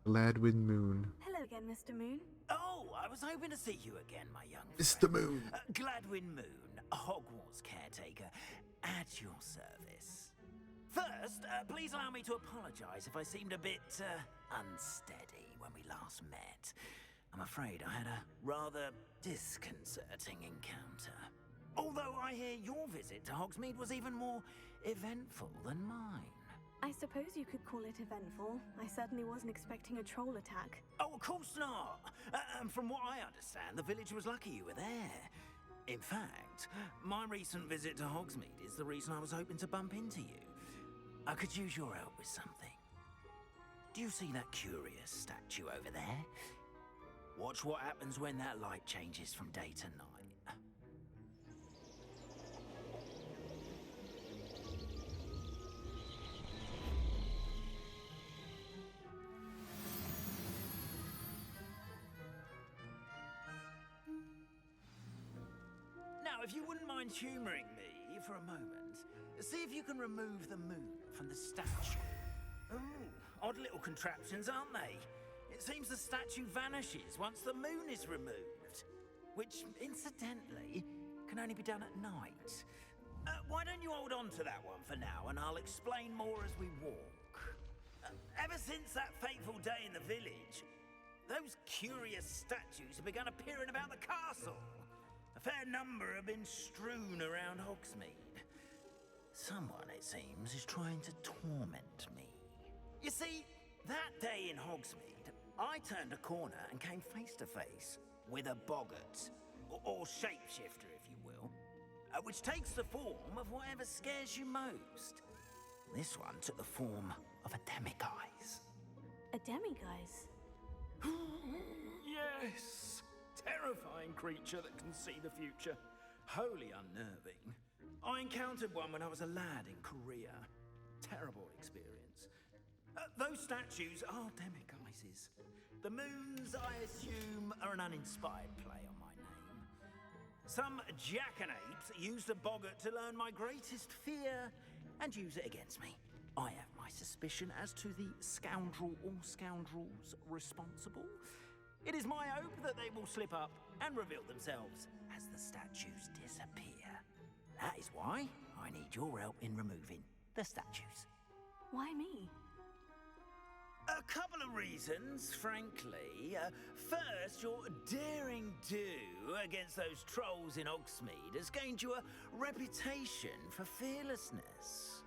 Gladwin Moon. Hello again, Mr. Moon. Oh, I was hoping to see you again, my young friend. Mr. Moon. Gladwin Moon, Hogwarts caretaker, at your service. First, please allow me to apologize if I seemed a bit, unsteady when we last met. I'm afraid I had a rather disconcerting encounter. Although I hear your visit to Hogsmeade was even more eventful than mine. I suppose you could call it eventful. I certainly wasn't expecting a troll attack. Oh, of course not. And from what I understand, the village was lucky you were there. In fact, my recent visit to Hogsmeade is the reason I was hoping to bump into you. I could use your help with something. Do you see that curious statue over there? Watch what happens when that light changes from day to night. Now, if you wouldn't mind humouring me for a moment, see if you can remove the moon from the statue. Ooh, odd little contraptions, aren't they? It seems the statue vanishes once the moon is removed, which, incidentally, can only be done at night. Why don't you hold on to that one for now, and I'll explain more as we walk. Ever since that fateful day in the village, those curious statues have begun appearing about the castle. A fair number have been strewn around Hogsmeade. Someone, it seems, is trying to torment me. You see, that day in Hogsmeade, I turned a corner and came face to face with a boggart, or shapeshifter, if you will, which takes the form of whatever scares you most. This one took the form of a demiguise. A demiguise? Yes! Terrifying creature that can see the future. Wholly unnerving. I encountered one when I was a lad in Korea. Terrible experience. Those statues are demiguises. The moons, I assume, are an uninspired play on my name. Some jackanapes used a boggart to learn my greatest fear and use it against me. I have my suspicion as to the scoundrel or scoundrels responsible. It is my hope that they will slip up and reveal themselves as the statues disappear. That is why I need your help in removing the statues. Why me? A couple of reasons, frankly. First, your daring do against those trolls in Hogsmeade has gained you a reputation for fearlessness.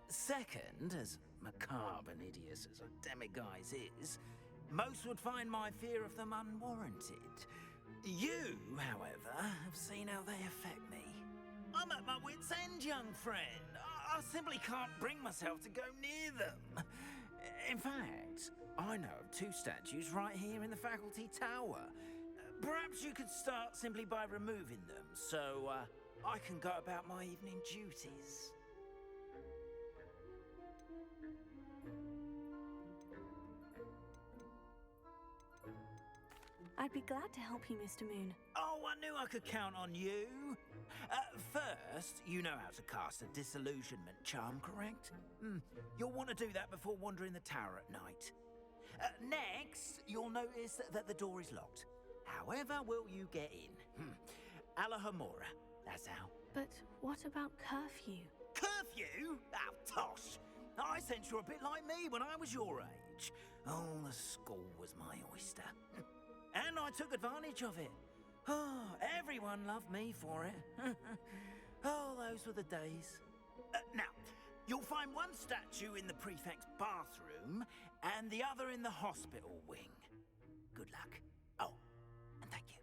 Second, as macabre and hideous as a demiguise is, most would find my fear of them unwarranted. You, however, have seen how they affect me. I'm at my wit's end, young friend. I simply can't bring myself to go near them. In fact, I know of two statues right here in the faculty tower. Perhaps you could start simply by removing them, so I can go about my evening duties. I'd be glad to help you, Mr. Moon. Oh, I knew I could count on you. First, you know how to cast a disillusionment charm, correct? You'll want to do that before wandering the tower at night. Next, you'll notice that the door is locked. However will you get in? Alahomora, that's how. But what about curfew? Curfew? Oh, tosh. I sense you're a bit like me when I was your age. Oh, the school was my oyster. And I took advantage of it. Oh, everyone loved me for it. Oh, those were the days. Now, you'll find one statue in the prefect's bathroom and the other in the hospital wing. Good luck. Oh, and thank you.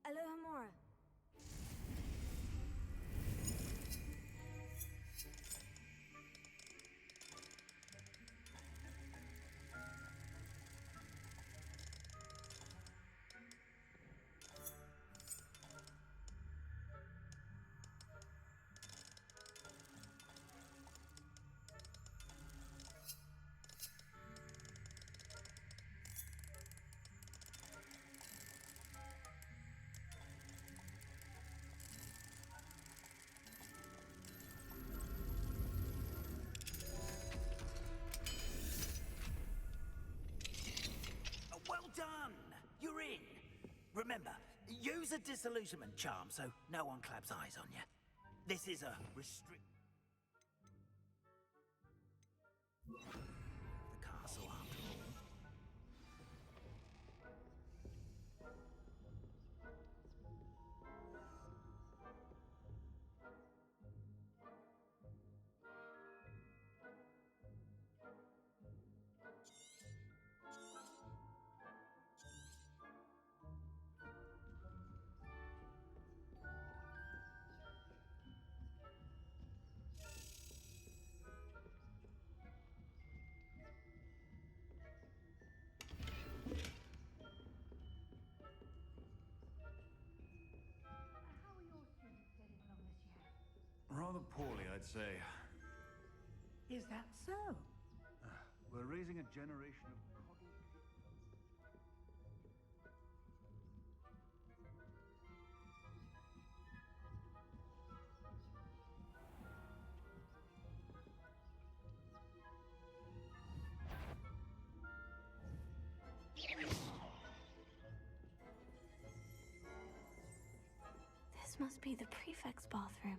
Alohomora. Remember, use a disillusionment charm so no one claps eyes on you. This is a restrict... the castle after all. Rather poorly, I'd say. Is that so? We're raising a generation of coddled This must be the prefect's bathroom.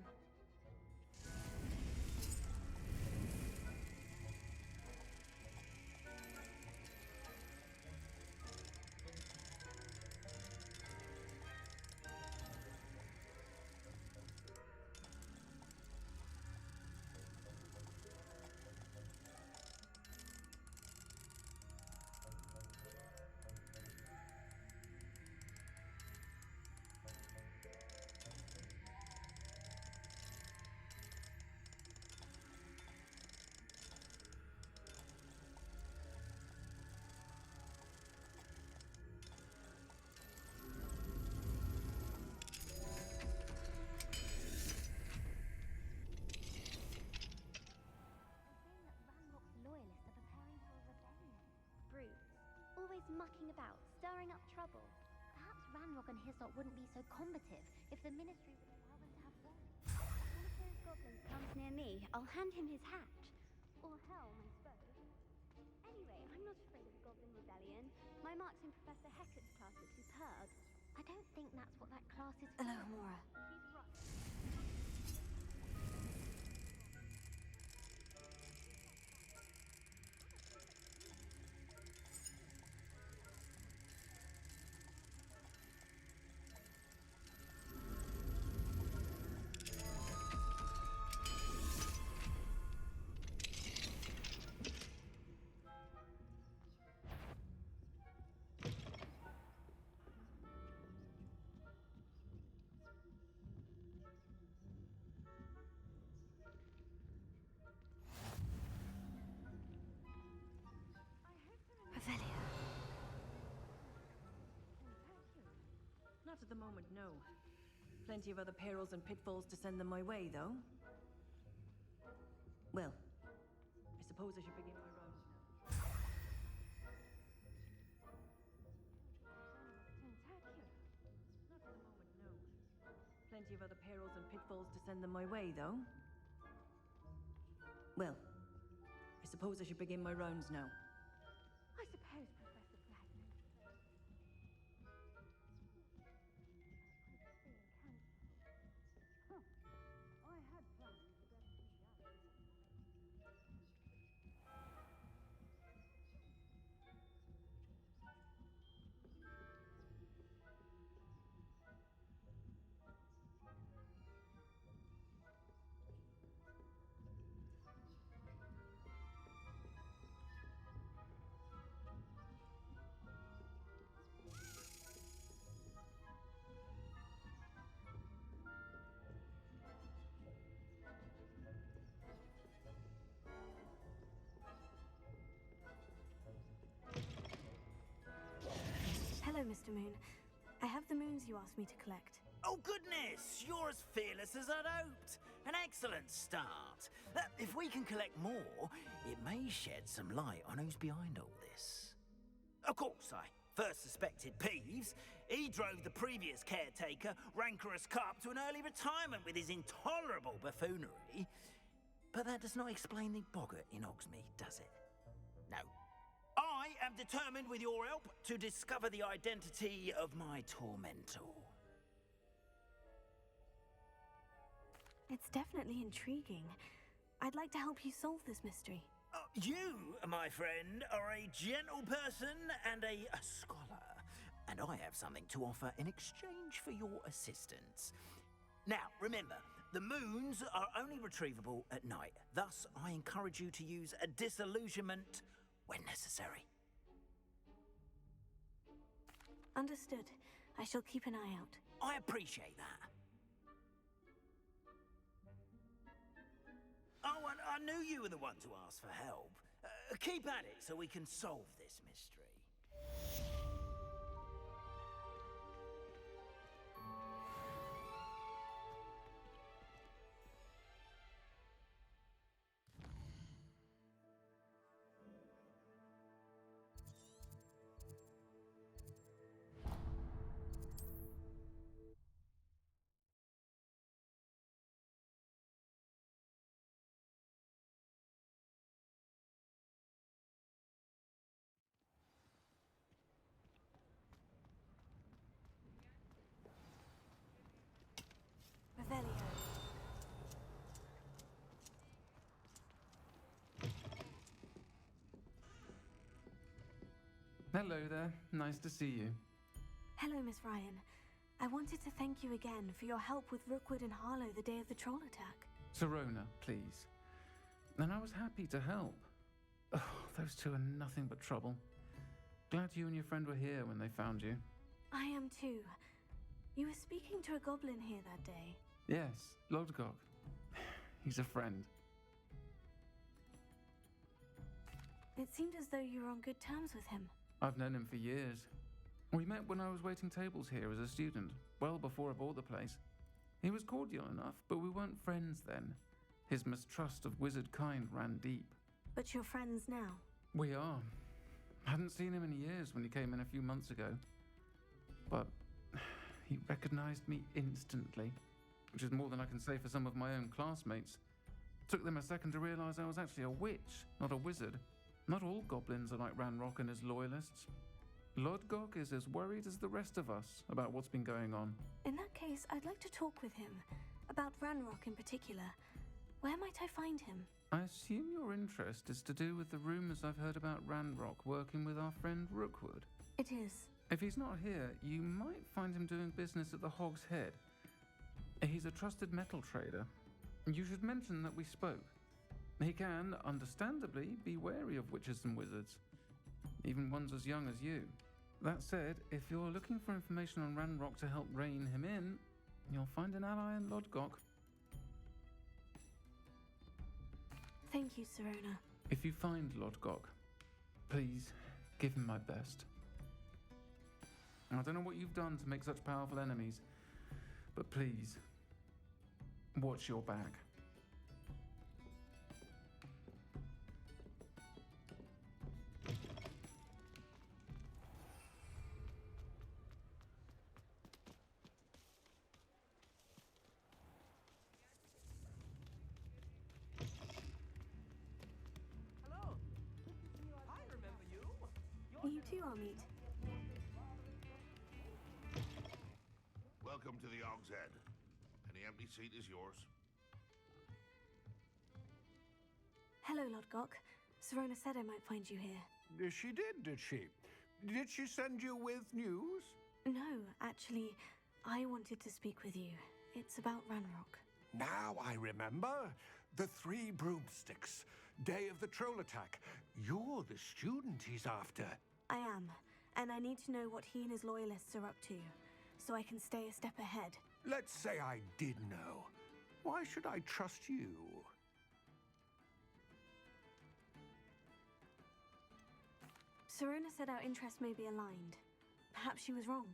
Always mucking about, stirring up trouble. Perhaps Ranrock and Hyssop wouldn't be so combative if the Ministry would allow them to have war. If one of those goblins comes near me, I'll hand him his hat. Or helm, I suppose. Anyway, I'm not afraid of a goblin rebellion. My marks in Professor Hecat's class are superb. I don't think that's what that class is for. Hello, Mora. He's right. Revelia. Not at the moment, no. Plenty of other perils and pitfalls to send them my way, though. Well, I suppose I should begin my rounds now. Not at the moment, no. Plenty of other perils and pitfalls to send them my way, though. Well, I suppose I should begin my rounds now. I suppose, Professor Blackman. I had planned to get Hello, Mr. Moon. I have the moons you asked me to collect. Oh, goodness! You're as fearless as I'd hoped. An excellent start. If we can collect more, it may shed some light on who's behind all this. Of course, I first suspected Peeves. He drove the previous caretaker, Rancorous Carp, to an early retirement with his intolerable buffoonery. But that does not explain the boggart in Hogsmeade, does it? No. I am determined, with your help, to discover the identity of my tormentor. It's definitely intriguing. I'd like to help you solve this mystery. You, my friend, are a gentle person and a scholar, and I have something to offer in exchange for your assistance. Now, remember, the moons are only retrievable at night. Thus, I encourage you to use a disillusionment when necessary. Understood. I shall keep an eye out. I appreciate that. Oh, and I knew you were the one to ask for help. Keep at it so we can solve this mystery. Revelio. Hello there. Nice to see you. Hello, Miss Ryan. I wanted to thank you again for your help with Rookwood and Harlow the day of the troll attack. Sirona, please. And I was happy to help. Oh, those two are nothing but trouble. Glad you and your friend were here when they found you. I am too. You were speaking to a goblin here that day. Yes, Lodgok. He's a friend. It seemed as though you were on good terms with him. I've known him for years. We met when I was waiting tables here as a student, well before I bought the place. He was cordial enough, but we weren't friends then. His mistrust of wizard kind ran deep. But you're friends now. We are. Hadn't seen him in years when he came in a few months ago. But he recognized me instantly, which is more than I can say for some of my own classmates. Took them a second to realize I was actually a witch, not a wizard. Not all goblins are like Ranrock and his loyalists. Lodgok is as worried as the rest of us about what's been going on. In that case, I'd like to talk with him. About Ranrock in particular. Where might I find him? I assume your interest is to do with the rumors I've heard about Ranrock working with our friend Rookwood. It is. If he's not here, you might find him doing business at the Hog's Head. He's a trusted metal trader. You should mention that we spoke. He can, understandably, be wary of witches and wizards, even ones as young as you. That said, if you're looking for information on Ranrock to help rein him in, you'll find an ally in Lodgok. Thank you, Sirona. If you find Lodgok, please give him my best. I don't know what you've done to make such powerful enemies, but please, watch your back. You too, Amit. Welcome to the Hog's Head. Any empty seat is yours. Hello, Lodgok. Sirona said I might find you here. She did she? Did she send you with news? No, actually, I wanted to speak with you. It's about Ranrock. Now I remember. The 3 broomsticks. Day of the troll attack. You're the student he's after. I am, and I need to know what he and his loyalists are up to, so I can stay a step ahead. Let's say I did know. Why should I trust you? Sirona said our interests may be aligned. Perhaps she was wrong.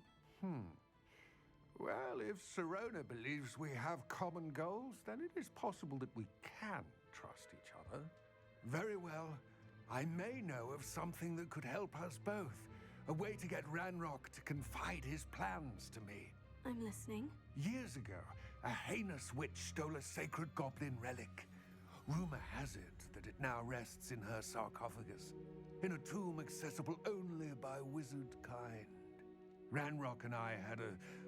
Well, if Sirona believes we have common goals, then it is possible that we can trust each other. Very well. I may know of something that could help us both. A way to get Ranrock to confide his plans to me. I'm listening. Years ago, a heinous witch stole a sacred goblin relic. Rumor has it that it now rests in her sarcophagus. in a tomb accessible only by wizard kind. Ranrock and I had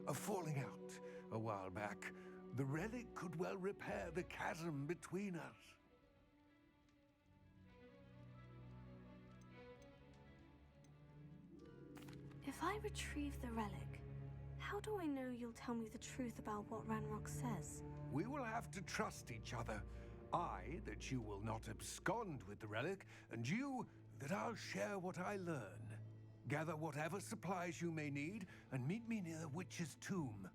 a falling out a while back. The relic could well repair the chasm between us. If I retrieve the relic, how do I know you'll tell me the truth about what Ranrock says? We will have to trust each other. I, that you will not abscond with the relic, and you, that I'll share what I learn. Gather whatever supplies you may need, and meet me near the witch's tomb.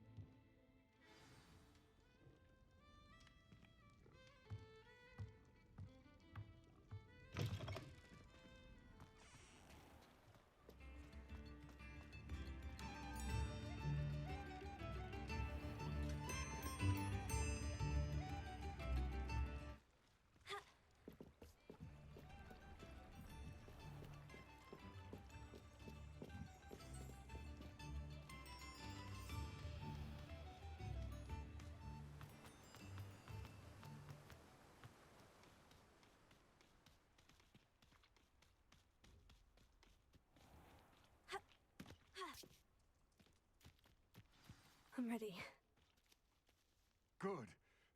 I'm ready. Good.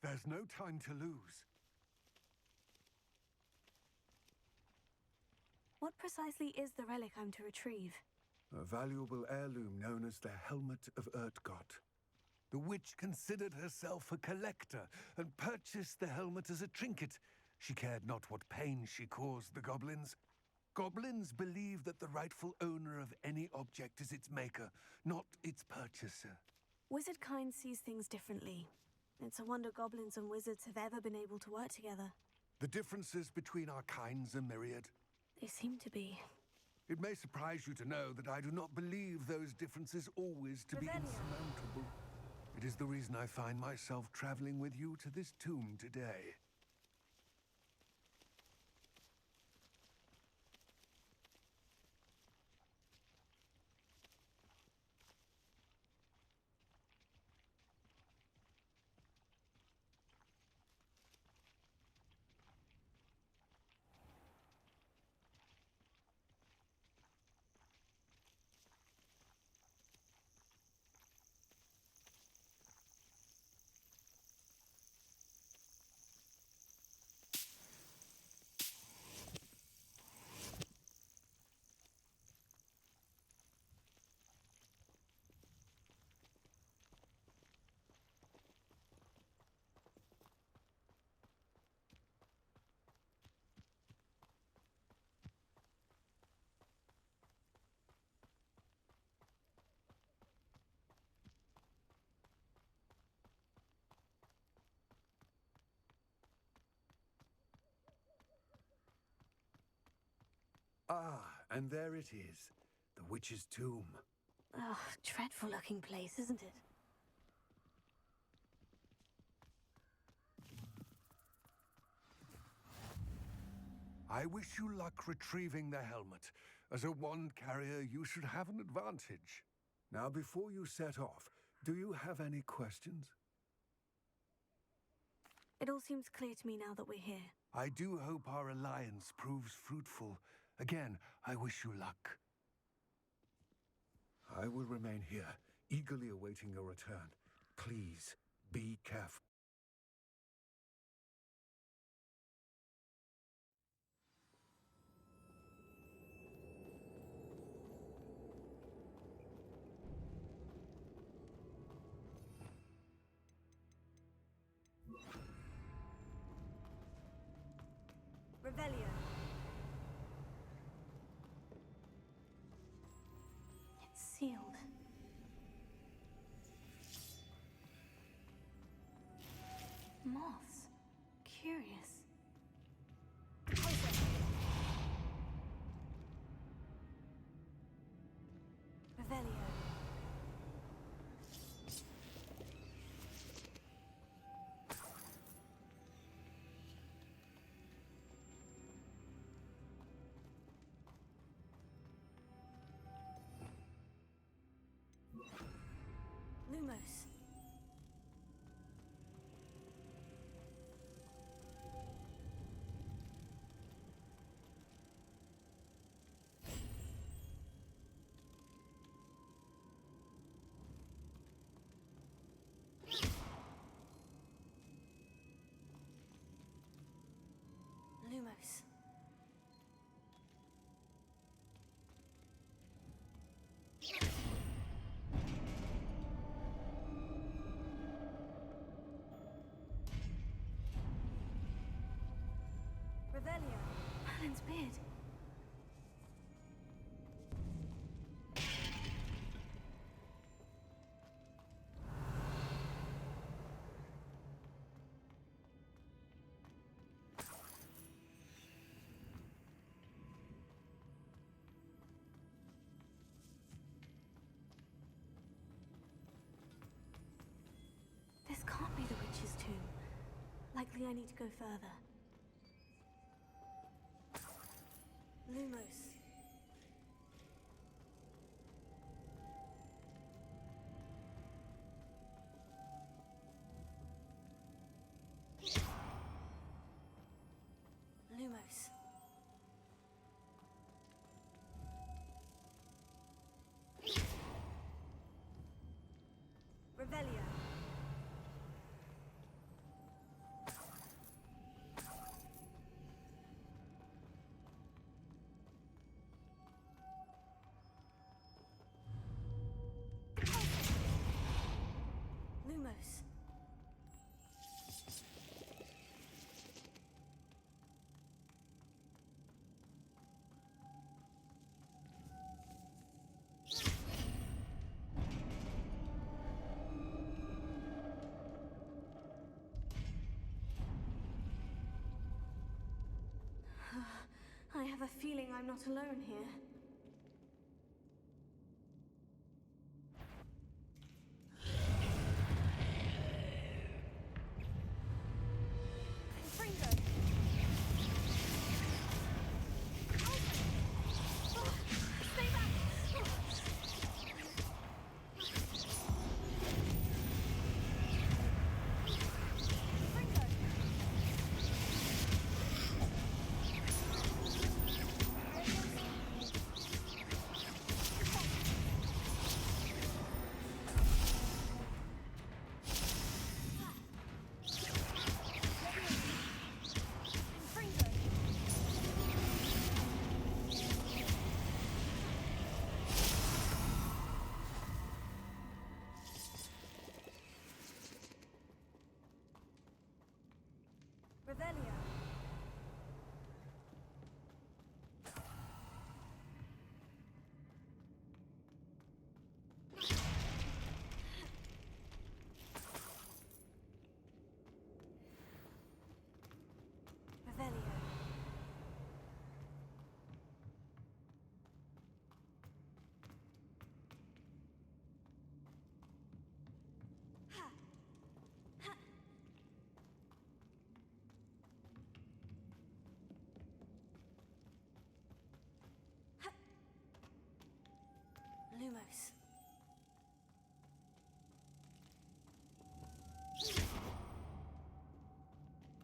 There's no time to lose. What precisely is the relic I'm to retrieve? A valuable heirloom known as the Helmet of Urtgott. The witch considered herself a collector and purchased the helmet as a trinket. She cared not what pain she caused the goblins. Goblins believe that the rightful owner of any object is its maker, not its purchaser. Wizard kind sees things differently. It's a wonder goblins and wizards have ever been able to work together. The differences between our kinds are myriad. They seem to be. It may surprise you to know that I do not believe those differences always to be insurmountable. It is the reason I find myself traveling with you to this tomb today. Ah, and there it is, the witch's tomb. Ugh, dreadful looking place, isn't it? I wish you luck retrieving the helmet. As a wand carrier, you should have an advantage. Now, before you set off, do you have any questions? It all seems clear to me now that we're here. I do hope our alliance proves fruitful. Again, I wish you luck. I will remain here, eagerly awaiting your return. Please, be careful. Revelio. It's sealed. Moths. Curious. Revelio. Lumos. Lumos. Revelio. Merlin's beard. This can't be the witch's tomb. Likely I need to go further. Lumos. Lumos. Revelio. Lumos. I have a feeling I'm not alone here. Revelio. Revelio. Lumos.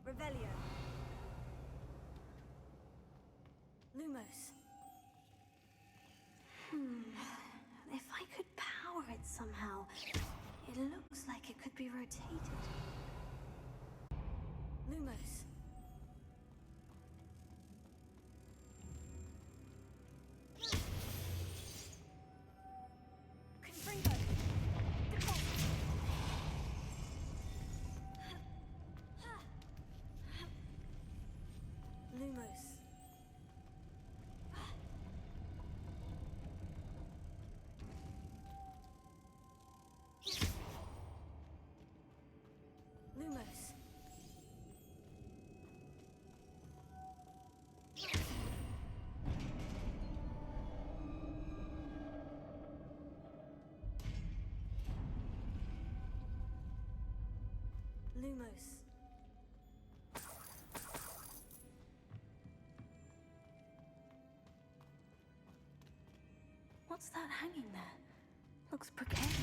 Revelio. Lumos. If I could power it somehow, it looks like it could be rotated. Lumos. Lumos. Lumos. Lumos. What's that hanging there? Looks precarious.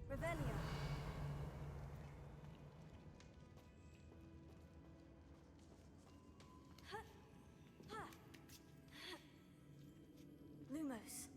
Revelio. Lumos.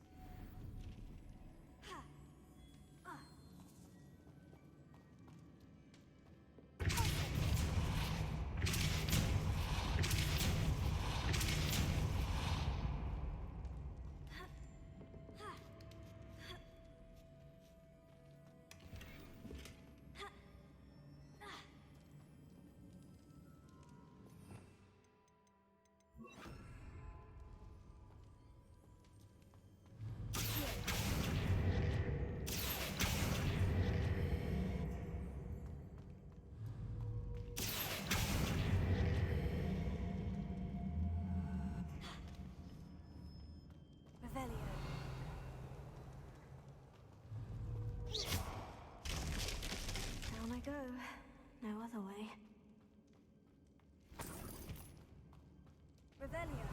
go. No other way. Revelio.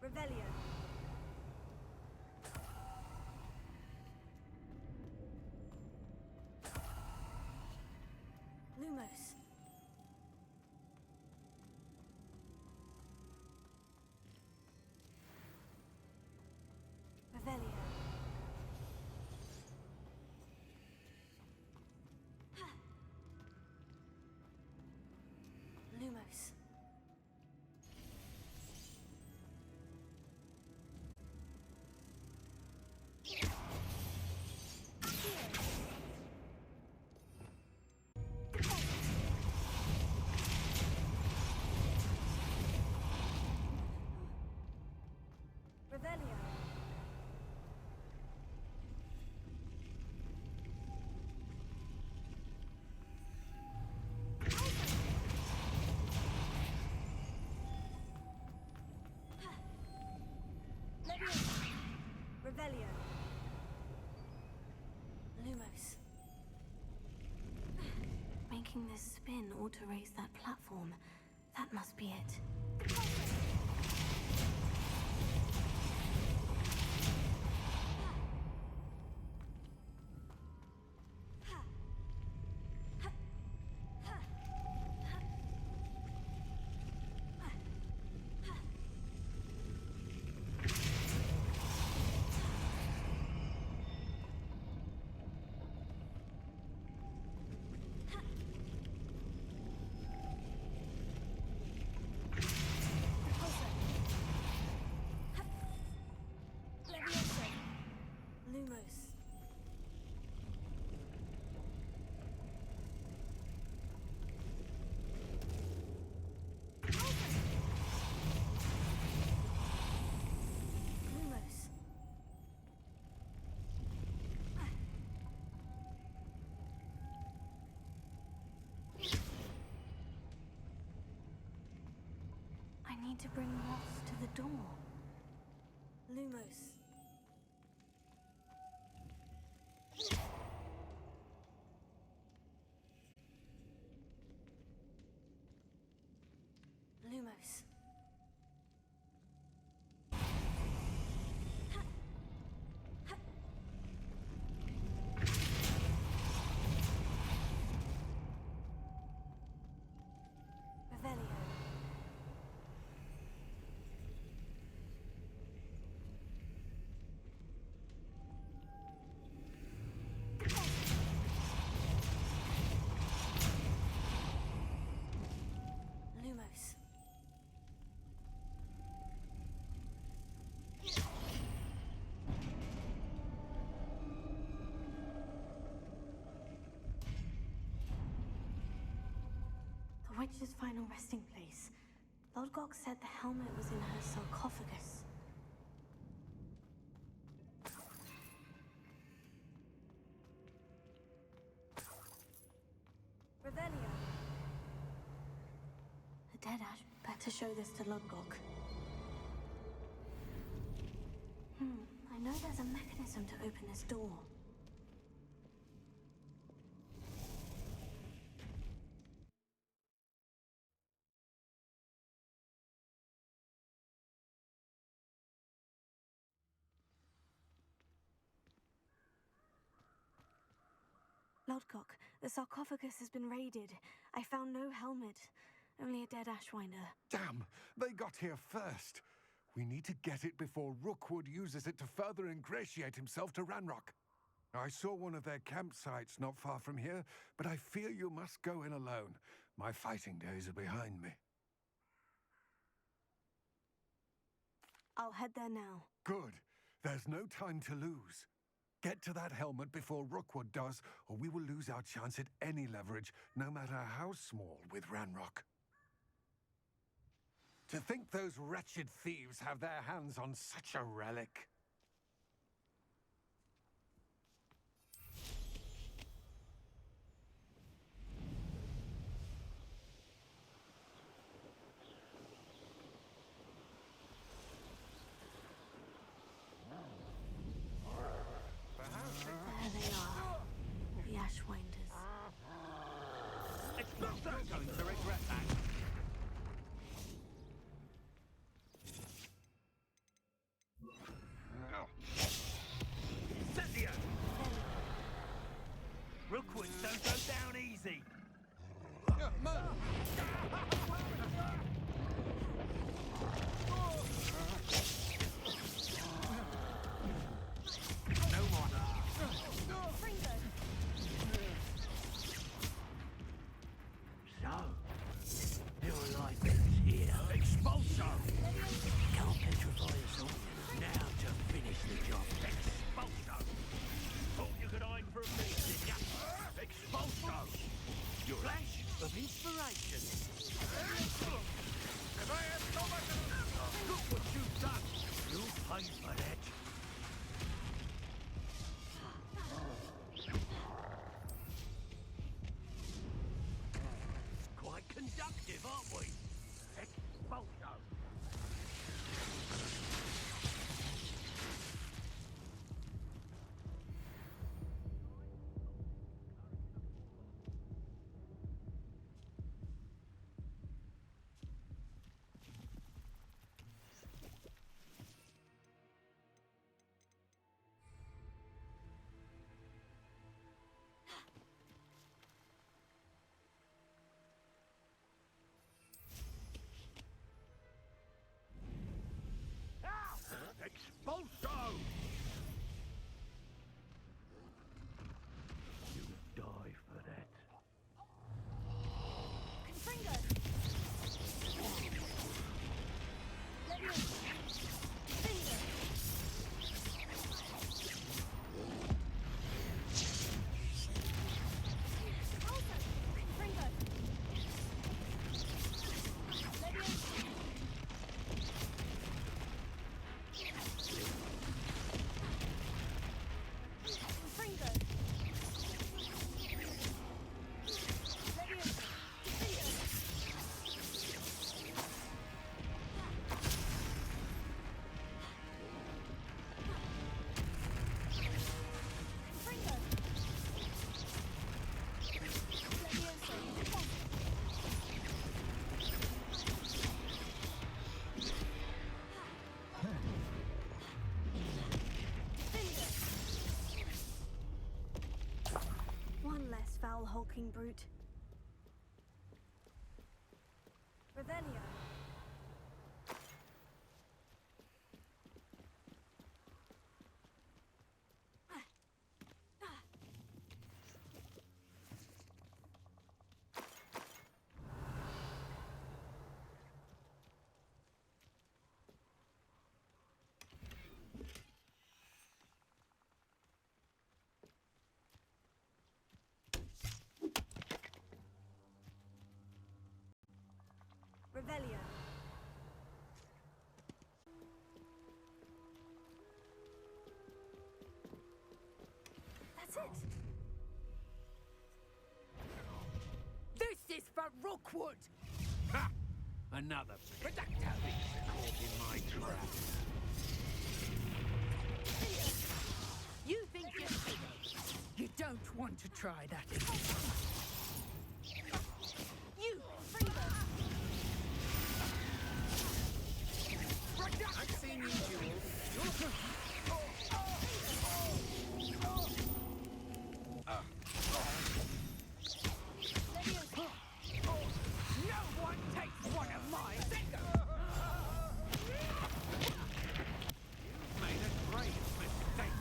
Revelio. Lumos. Revelio. Lumos. Revelio. Revelio. Lumos. Making this spin ought to raise that platform. That must be it. Lumos. Lumos. I need to bring Ross to the door. Lumos. Lumos. Revelio. Witch's final resting place. Lodgok said the helmet was in her sarcophagus. Revelio. The dead ash. Better show this to Lodgok. I know there's a mechanism to open this door. Lodgok, the sarcophagus has been raided. I found no helmet, only a dead Ashwinder. Damn! They got here first. We need to get it before Rookwood uses it to further ingratiate himself to Ranrock. I saw one of their campsites not far from here, but I fear you must go in alone. My fighting days are behind me. I'll head there now. Good. There's no time to lose. Get to that helmet before Rookwood does, or we will lose our chance at any leverage, no matter how small, with Ranrock. To think those wretched thieves have their hands on such a relic. There they are. The Ashwinders. It's not going to regret that. Incendio! Rookwood don't go down easy. No more. So, your life is here. Expulso! Can't petrify us all. Now to finish the job. Expulso! Thought you could hide for a minute, did ya? Expulso! Your flash of inspiration. If I have so much of look what you've done. You'll pay for that. Quite conductive, aren't we? Expulso! Expulso! You die for that. Confringo! Let me... Finger! Also! Confringo! Let me... Confringo! Let me... Confringo! One less foul hulking brute. Revelio. That's it. This is for Rookwood! Ha! Another projectile caught in my trap. You think you don't want to try that again. You, Freedom! I've seen you duel. No one takes one of mine! You've made a great mistake.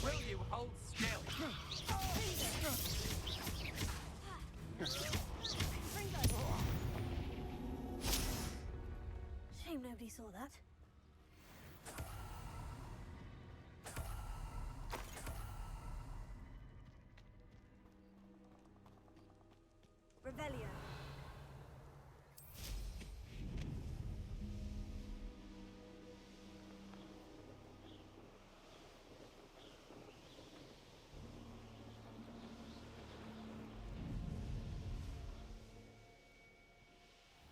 Will you hold still? Shame nobody saw that. Revelio.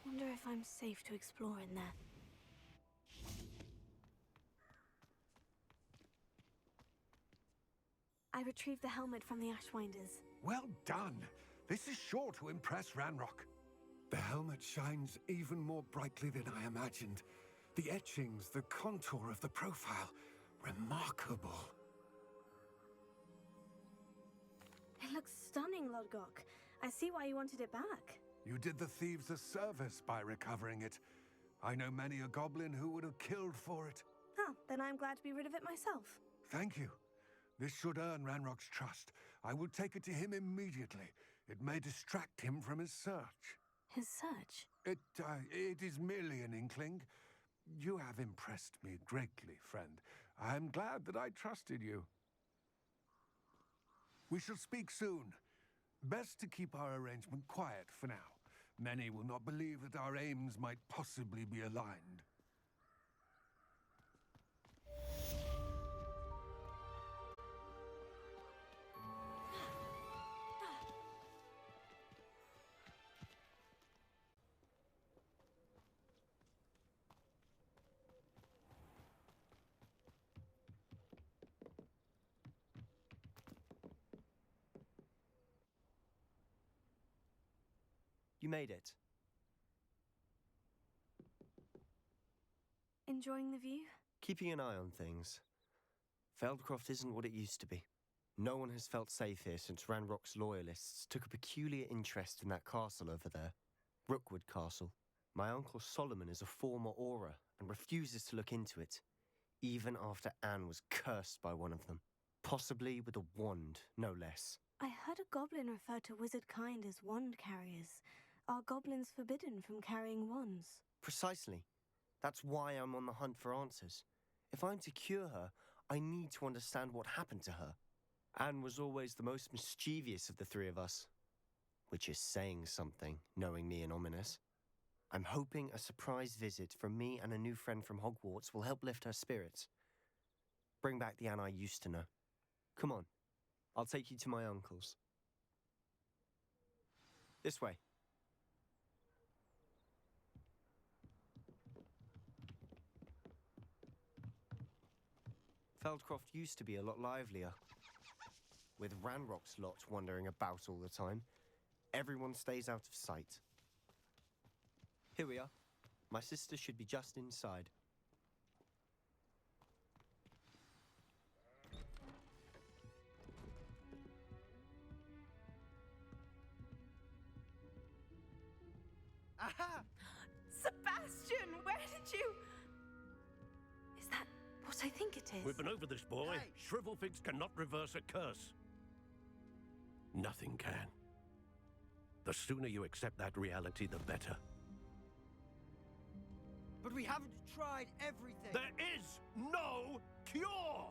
Wonder if I'm safe to explore in there. I retrieved the helmet from the Ashwinders. Well done. This is sure to impress Ranrock. The helmet shines even more brightly than I imagined. The etchings, the contour of the profile, remarkable. It looks stunning, Lodgok. I see why you wanted it back. You did the thieves a service by recovering it. I know many a goblin who would have killed for it. Ah, then I'm glad to be rid of it myself. Thank you. This should earn Ranrock's trust. I will take it to him immediately. It may distract him from his search. His search? It is merely an inkling. You have impressed me greatly, friend. I am glad that I trusted you. We shall speak soon. Best to keep our arrangement quiet for now. Many will not believe that our aims might possibly be aligned. You made it. Enjoying the view? Keeping an eye on things. Feldcroft isn't what it used to be. No one has felt safe here since Ranrock's loyalists took a peculiar interest in that castle over there. Rookwood Castle. My uncle Solomon is a former Auror and refuses to look into it, even after Anne was cursed by one of them. Possibly with a wand, no less. I heard a goblin refer to wizard kind as wand carriers. Are goblins forbidden from carrying wands? Precisely. That's why I'm on the hunt for answers. If I'm to cure her, I need to understand what happened to her. Anne was always the most mischievous of the three of us. Which is saying something, knowing me and ominous. I'm hoping a surprise visit from me and a new friend from Hogwarts will help lift her spirits. Bring back the Anne I used to know. Come on, I'll take you to my uncle's. This way. Feldcroft used to be a lot livelier. With Ranrock's lot wandering about all the time, everyone stays out of sight. Here we are. My sister should be just inside. Aha! Sebastian, where did you... Is that what I think it is? We've been over this, boy. Hey. Shrivelfigs cannot reverse a curse. Nothing can. The sooner you accept that reality, the better. But we haven't tried everything. There is no cure!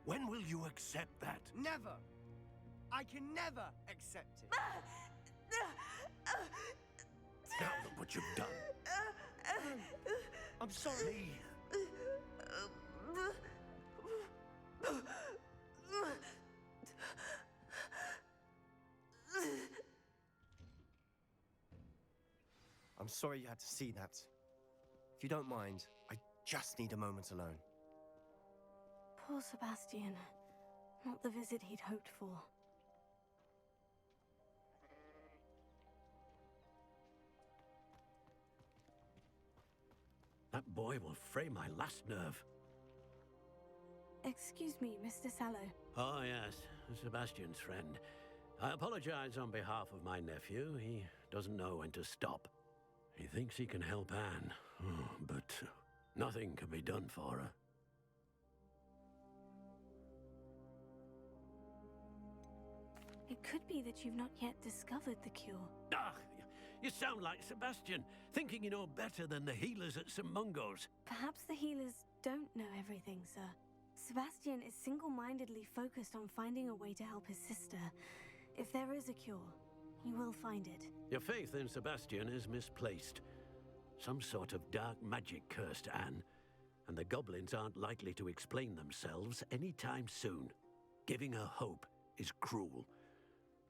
When will you accept that? Never. I can never accept it. Now look what you've done. I'm sorry. I'm sorry you had to see that. If you don't mind, I just need a moment alone. Poor Sebastian. Not the visit he'd hoped for. That boy will fray my last nerve. Excuse me, Mr. Sallow. Oh, yes, Sebastian's friend. I apologize on behalf of my nephew. He doesn't know when to stop. He thinks he can help Anne, but nothing can be done for her. It could be that you've not yet discovered the cure. Ah, you sound like Sebastian, thinking you know better than the healers at St. Mungo's. Perhaps the healers don't know everything, sir. Sebastian is single-mindedly focused on finding a way to help his sister. If there is a cure, he will find it. Your faith in Sebastian is misplaced. Some sort of dark magic cursed Anne, and the goblins aren't likely to explain themselves anytime soon. Giving her hope is cruel.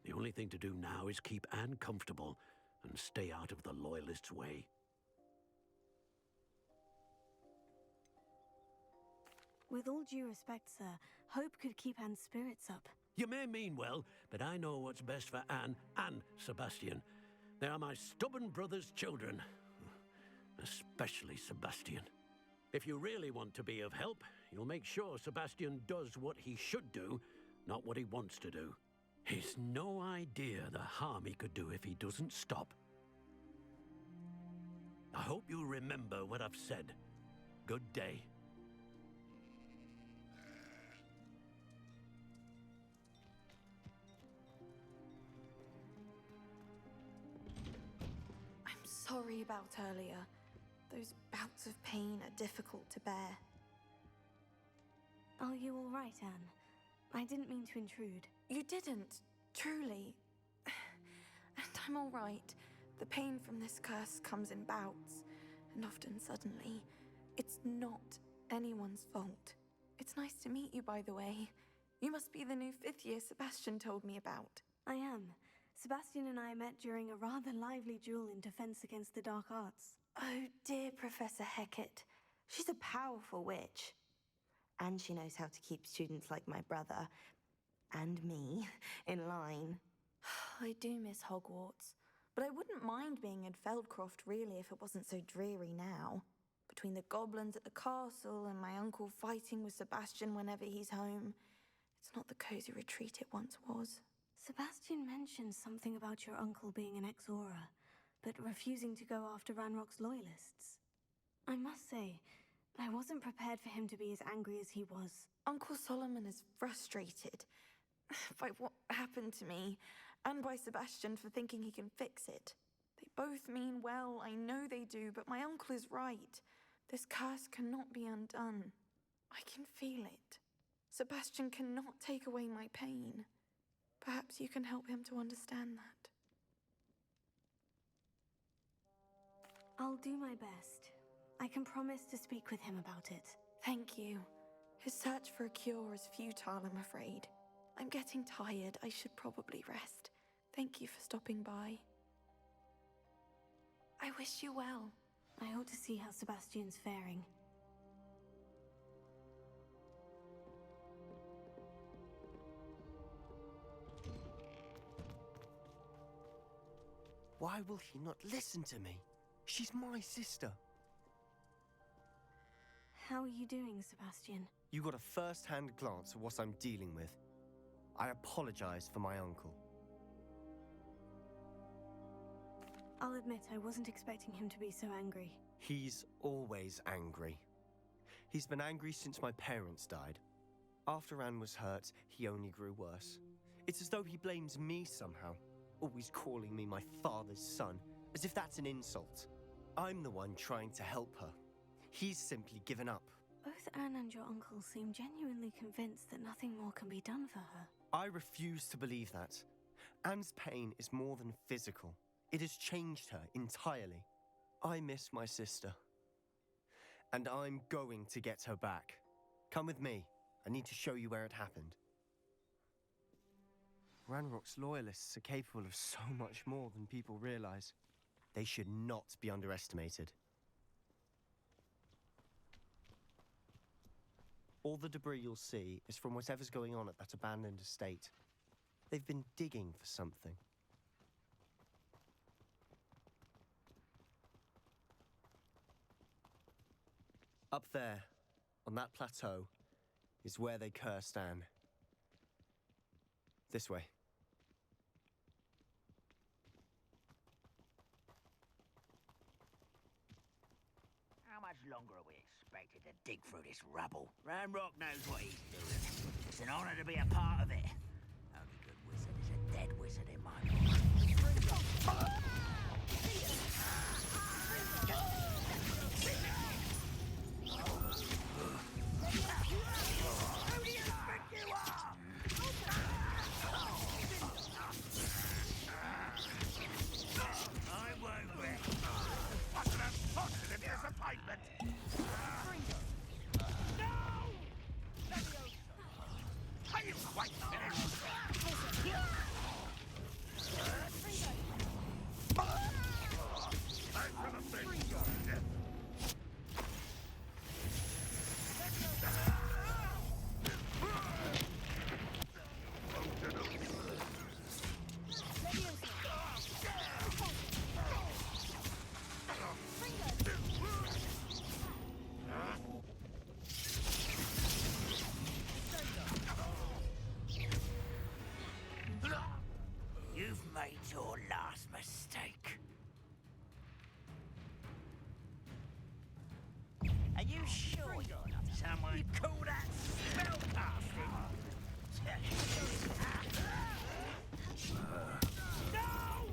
The only thing to do now is keep Anne comfortable and stay out of the Loyalists' way. With all due respect, sir, hope could keep Anne's spirits up. You may mean well, but I know what's best for Anne and Sebastian. They are my stubborn brother's children. Especially Sebastian. If you really want to be of help, you'll make sure Sebastian does what he should do, not what he wants to do. He's no idea the harm he could do if he doesn't stop. I hope you remember what I've said. Good day. I'm sorry about earlier. Those bouts of pain are difficult to bear. Are you all right, Anne? I didn't mean to intrude. You didn't, truly. And I'm all right. The pain from this curse comes in bouts, and often suddenly. It's not anyone's fault. It's nice to meet you, by the way. You must be the new 5th year Sebastian told me about. I am. Sebastian and I met during a rather lively duel in defense against the dark arts. Oh, dear Professor Hecat. She's a powerful witch. And she knows how to keep students like my brother, and me, in line. I do miss Hogwarts, but I wouldn't mind being in Feldcroft, really, if it wasn't so dreary now. Between the goblins at the castle and my uncle fighting with Sebastian whenever he's home, it's not the cozy retreat it once was. Sebastian mentioned something about your uncle being an ex-Auror, but refusing to go after Ranrock's loyalists. I must say, I wasn't prepared for him to be as angry as he was. Uncle Solomon is frustrated by what happened to me, and by Sebastian for thinking he can fix it. They both mean well, I know they do, but my uncle is right. This curse cannot be undone. I can feel it. Sebastian cannot take away my pain. Perhaps you can help him to understand that. I'll do my best. I can promise to speak with him about it. Thank you. His search for a cure is futile, I'm afraid. I'm getting tired. I should probably rest. Thank you for stopping by. I wish you well. I ought to see how Sebastian's faring. Why will he not listen to me? She's my sister. How are you doing, Sebastian? You got a first-hand glance at what I'm dealing with. I apologize for my uncle. I'll admit I wasn't expecting him to be so angry. He's always angry. He's been angry since my parents died. After Anne was hurt, he only grew worse. It's as though he blames me somehow, always calling me my father's son, as if that's an insult. I'm the one trying to help her. He's simply given up. Both Anne and your uncle seem genuinely convinced that nothing more can be done for her. I refuse to believe that. Anne's pain is more than physical. It has changed her entirely. I miss my sister. And I'm going to get her back. Come with me. I need to show you where it happened. Ranrock's loyalists are capable of so much more than people realize. They should not be underestimated. All the debris you'll see is from whatever's going on at that abandoned estate. They've been digging for something. Up there, on that plateau, is where they cursed Anne. This way. How much longer are we expected to dig through this rubble? Ranrock knows what he's doing. It's an honor to be a part of it. Only good wizard is a dead wizard in my book. You've made your last mistake. Are you sure you're not someone you call that spellcasting? No!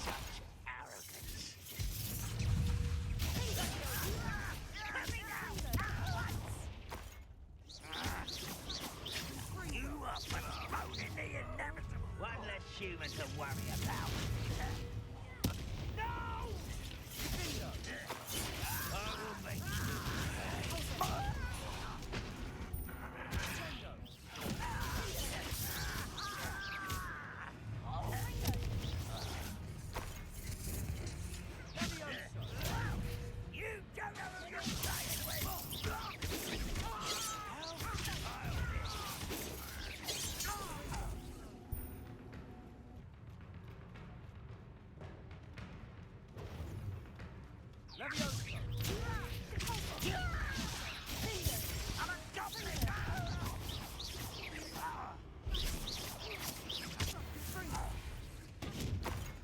Such arrogance. You are postponing the inevitable. One less human to worry about. No! I will make you pay. You don't know what you're saying,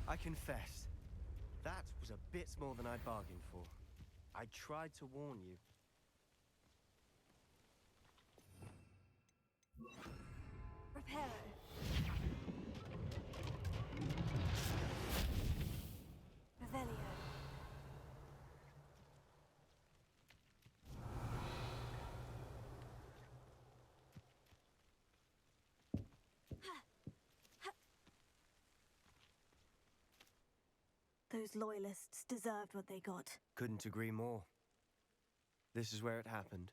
I confess, that was a bit more than I bargained for. I tried to warn you. Reparo. Revelio. Those loyalists deserved what they got. Couldn't agree more. This is where it happened.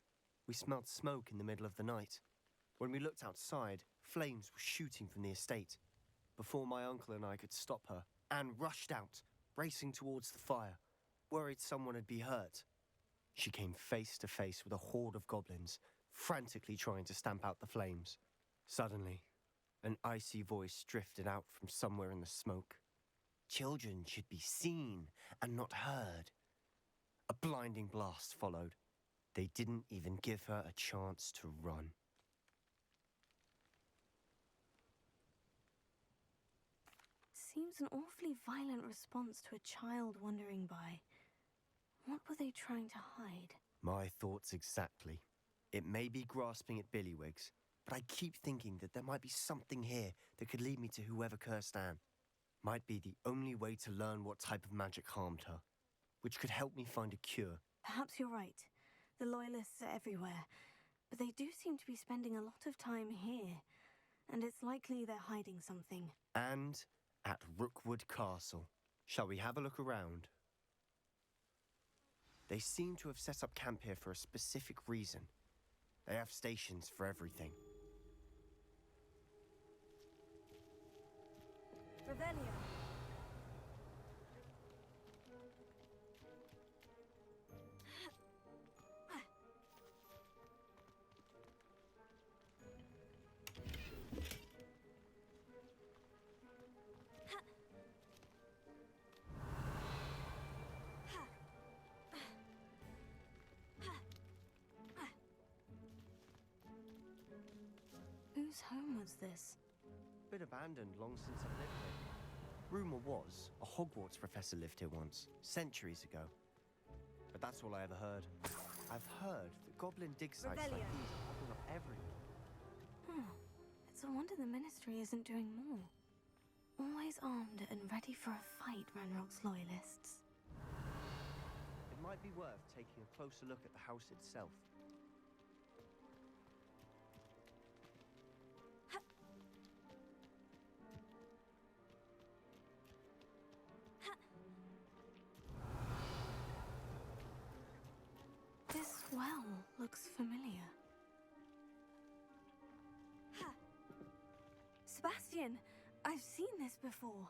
We smelled smoke in the middle of the night. When we looked outside, flames were shooting from the estate. Before my uncle and I could stop her, Anne rushed out, racing towards the fire, worried someone would be hurt. She came face to face with a horde of goblins, frantically trying to stamp out the flames. Suddenly, an icy voice drifted out from somewhere in the smoke. Children should be seen and not heard. A blinding blast followed. They didn't even give her a chance to run. Seems an awfully violent response to a child wandering by. What were they trying to hide? My thoughts exactly. It may be grasping at Billywigs, but I keep thinking that there might be something here that could lead me to whoever cursed Anne. Might be the only way to learn what type of magic harmed her, which could help me find a cure. Perhaps you're right. The Loyalists are everywhere, but they do seem to be spending a lot of time here, and it's likely they're hiding something. And At Rookwood Castle. Shall we have a look around? They seem to have set up camp here for a specific reason. They have stations for everything. Revelio. Whose home was this? Been abandoned long since I've lived here. Rumour was, a Hogwarts professor lived here once, centuries ago. But that's all I ever heard. I've heard that goblin dig sites like these are popping up everywhere. It's a wonder the Ministry isn't doing more. Always armed and ready for a fight, Ranrock's loyalists. It might be worth taking a closer look at the house itself. This well looks familiar. Sebastian, I've seen this before.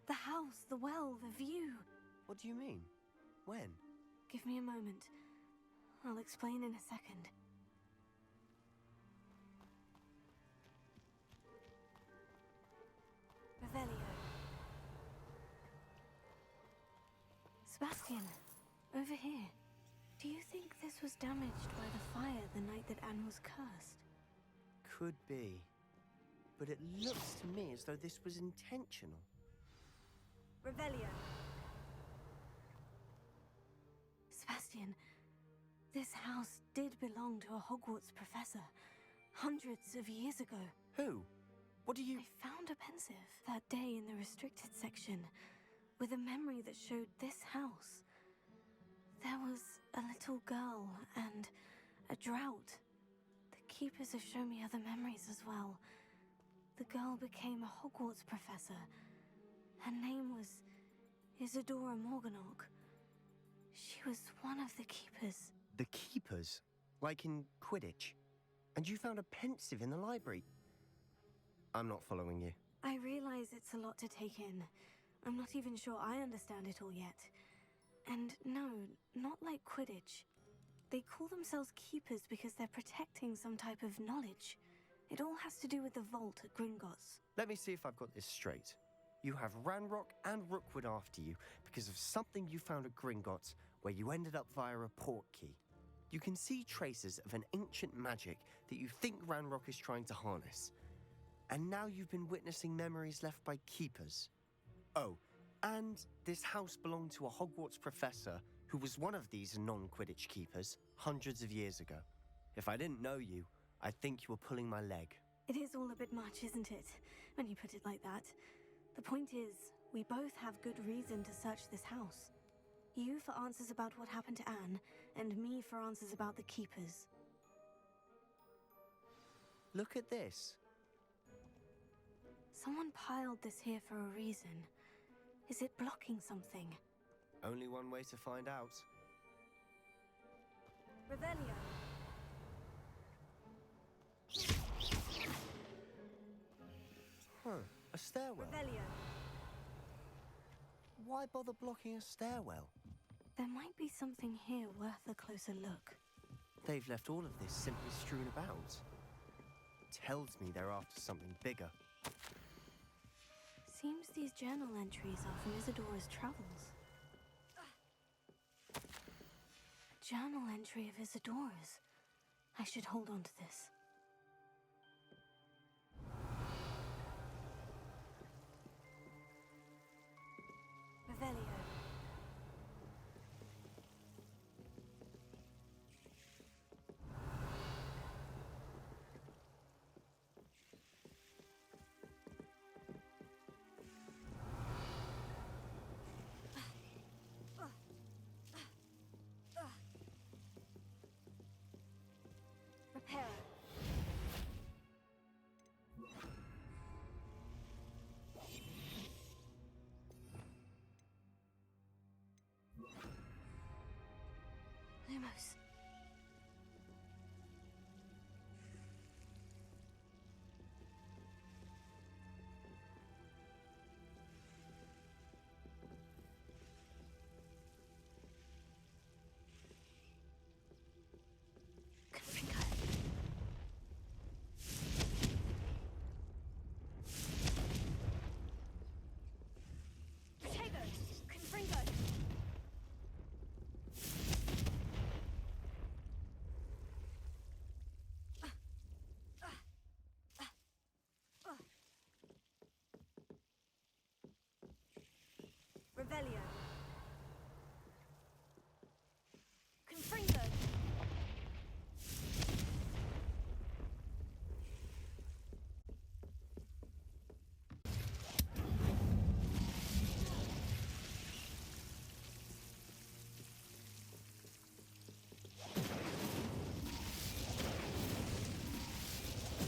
The house, the well, the view. What do you mean? When? Give me a moment. I'll explain in a second. Revelio. Sebastian, over here. Do you think this was damaged by the fire the night that Anne was cursed? Could be. But it looks to me as though this was intentional. Revelio. Sebastian, this house did belong to a Hogwarts professor, hundreds of years ago. Who? What do you... I found a pensive that day in the restricted section, with a memory that showed this house. There was a little girl and a drought. The keepers have shown me other memories as well. The girl became a Hogwarts professor. Her name was Isadora Morganach. She was one of the keepers. The keepers? Like in Quidditch? And you found a pensive in the library? I'm not following you. I realize it's a lot to take in. I'm not even sure I understand it all yet. And no, not like Quidditch. They call themselves keepers because they're protecting some type of knowledge. It all has to do with the vault at Gringotts. Let me see if I've got this straight. You have Ranrock and Rookwood after you because of something you found at Gringotts where you ended up via a port key. You can see traces of an ancient magic that you think Ranrock is trying to harness. And now you've been witnessing memories left by keepers. Oh, and this house belonged to a Hogwarts professor who was one of these non-Quidditch keepers hundreds of years ago. If I didn't know you, I'd think you were pulling my leg. It is all a bit much, isn't it? When you put it like that. The point is, we both have good reason to search this house. You for answers about what happened to Anne, and me for answers about the keepers. Look at this. Someone piled this here for a reason. Is it blocking something? Only one way to find out. Revelio. Huh, a stairwell. Revelio. Why bother blocking a stairwell? There might be something here worth a closer look. They've left all of this simply strewn about. Tells me they're after something bigger. Seems these journal entries are from Isadora's travels. A journal entry of Isadora's. I should hold on to this. Revelio. Reparo. close. Revelio. Confringo.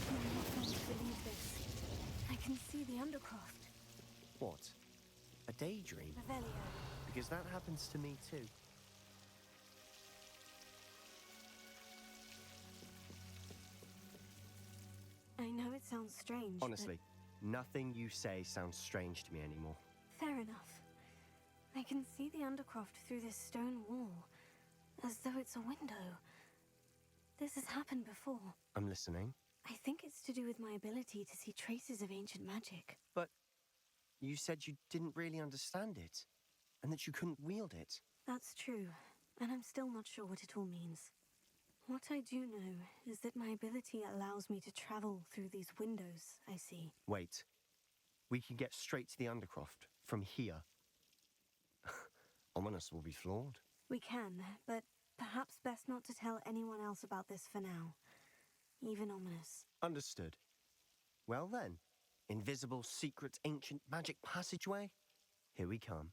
I'm not going to believe this. I can see the Undercroft. What? A daydream? Revelio. Because that happens to me too. I know it sounds strange, Honestly, nothing you say sounds strange to me anymore. but fair enough. I can see the Undercroft through this stone wall, as though it's a window. This has happened before. I'm listening. I think it's to do with my ability to see traces of ancient magic. But you said you didn't really understand it, and that you couldn't wield it. That's true, and I'm still not sure what it all means. What I do know is that my ability allows me to travel through these windows I see. Wait. We can get straight to the Undercroft from here. Ominous will be floored. We can, but perhaps best not to tell anyone else about this for now. Even Ominous. Understood. Well then, invisible, secret, ancient magic passageway? Here we come.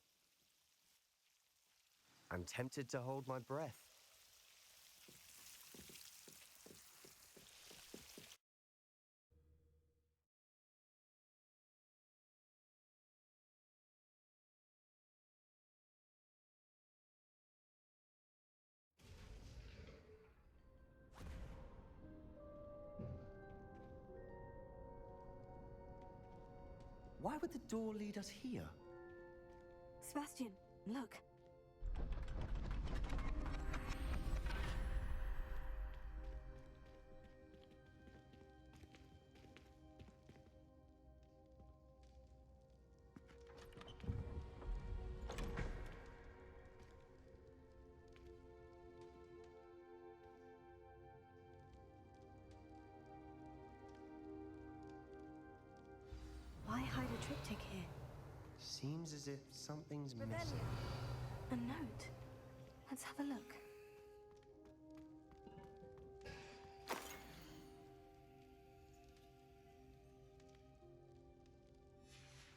I'm tempted to hold my breath. Why would the door lead us here? Sebastian, look. Why hide a triptych here? Seems as if something's missing. A note. Let's have a look.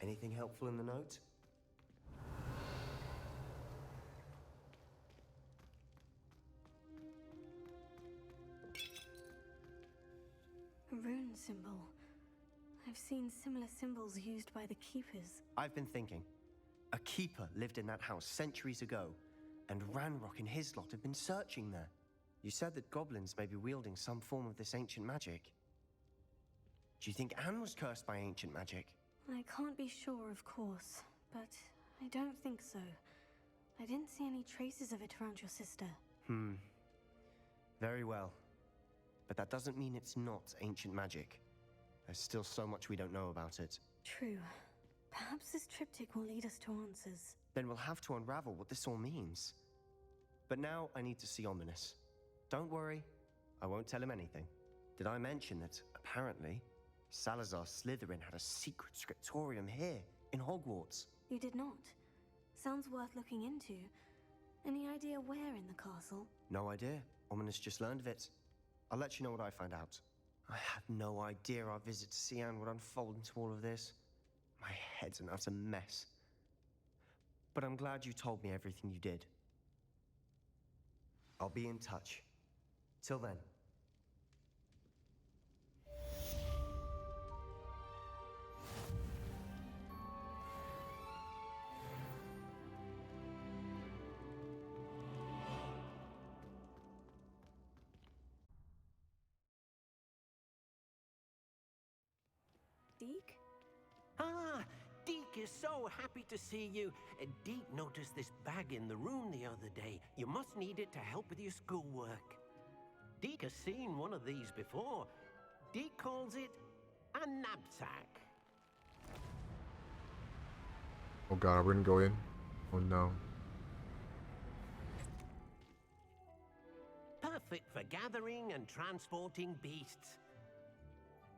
Anything helpful in the note? A rune symbol. I've seen similar symbols used by the Keepers. I've been thinking. A keeper lived in that house centuries ago, and Ranrock and his lot have been searching there. You said that goblins may be wielding some form of this ancient magic. Do you think Anne was cursed by ancient magic? I can't be sure, of course, but I don't think so. I didn't see any traces of it around your sister. Very well. But that doesn't mean it's not ancient magic. There's still so much we don't know about it. True. Perhaps this triptych will lead us to answers. Then we'll have to unravel what this all means. But now I need to see Ominous. Don't worry, I won't tell him anything. Did I mention that, apparently, Salazar Slytherin had a secret scriptorium here, in Hogwarts? You did not. Sounds worth looking into. Any idea where in the castle? No idea. Ominous just learned of it. I'll let you know what I find out. I had no idea our visit to Cian would unfold into all of this. My head's an utter mess. But I'm glad you told me everything you did. I'll be in touch. Till then. Deke? Ah, Deke is so happy to see you. Deke noticed this bag in the room the other day. You must need it to help with your schoolwork. Deke has seen one of these before. Deke calls it a knapsack. Oh god, we're gonna go in. Oh no. Perfect for gathering and transporting beasts.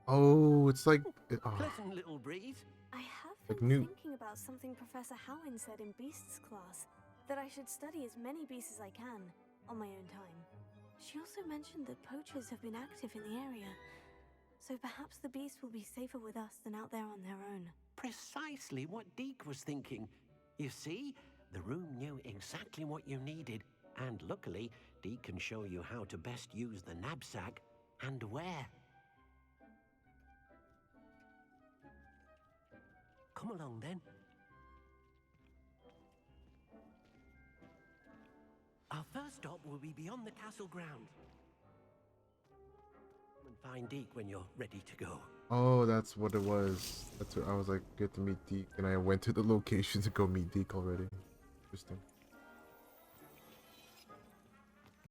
Oh, it's like Pleasant little breeze. I have Like been Newt. thinking about something Professor Howin said in Beasts class, that I should study as many beasts as I can, on my own time. She also mentioned that poachers have been active in the area, so perhaps the beasts will be safer with us than out there on their own. Precisely what Deke was thinking. You see, the room knew exactly what you needed, and luckily, Deke can show you how to best use the knapsack and where. Come along then. Our first stop will be beyond the castle grounds. Come and find Deke when you're ready to go. Oh, that's what it was. That's what I was like, get to meet Deke, and I went to the location to go meet Deke already. Interesting.